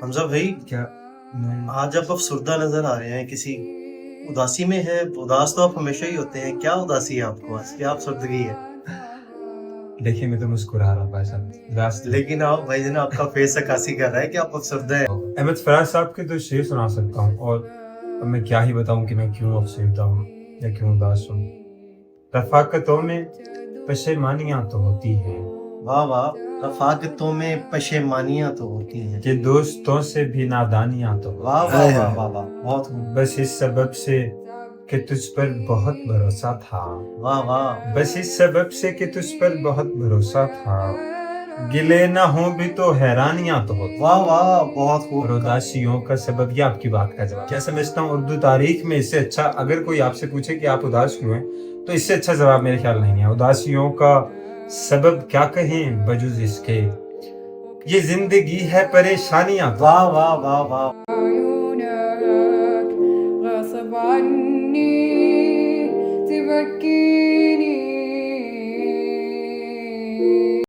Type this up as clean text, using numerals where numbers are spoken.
حمزہ بھائی، کیا آج آپ افسردہ نظر آ رہے ہیں، کسی اداسی میں ہے؟ اداس تو آپ ہمیشہ ہی ہوتے ہیں، کیا اداسی ہے آپ کو آج؟ کیا افسردگی ہے؟ دیکھیے میں تو مسکرا رہا ہوں بھائی صاحب، لیکن آپ بھائی جان، آپ کا فیس عکاسی کر رہا ہے کہ آپ افسردہ ہیں۔ احمد فراز صاحب کے تو شعر سنا سکتا ہوں، اور اب میں کیا ہی بتاؤں کہ میں کیوں افسردہ ہوں یا کیوں اداس ہوں۔ رفاقتوں میں پشیمانیاں تو ہوتی ہیں، واہ واہ، رفاقتوں میں پشیمانیاں تو ہوتی ہیں، کہ دوستوں سے بھی نادانیاں تو ہوتی واہ ہیں، واہ واہ واہ واہ، بہت خوب، بس اس سبب سے کہ تجھ پر بہت بھروسہ تھا، واہ واہ، بس اس سبب سے کہ تجھ پر بہت بھروسہ تھا، گلے نہ ہوں بھی تو حیرانیاں تو ہوتی ہیں، واہ واہ، بہت خوب اور اداسیوں کا سبب یہ آپ کی بات کا جواب۔ کیا سمجھتا ہوں اردو تاریخ میں اس سے اچھا، اگر کوئی آپ سے پوچھے کہ آپ اداس کیوں ہیں، تو اس سے اچھا جواب میرے خیال نہیں ہے۔ اداسیوں کا سبب کیا کہیں بجز اس کے، یہ زندگی ہے پریشانیاں تو۔ واہ واہ واہ واہ، عيونك غصب عني تبكي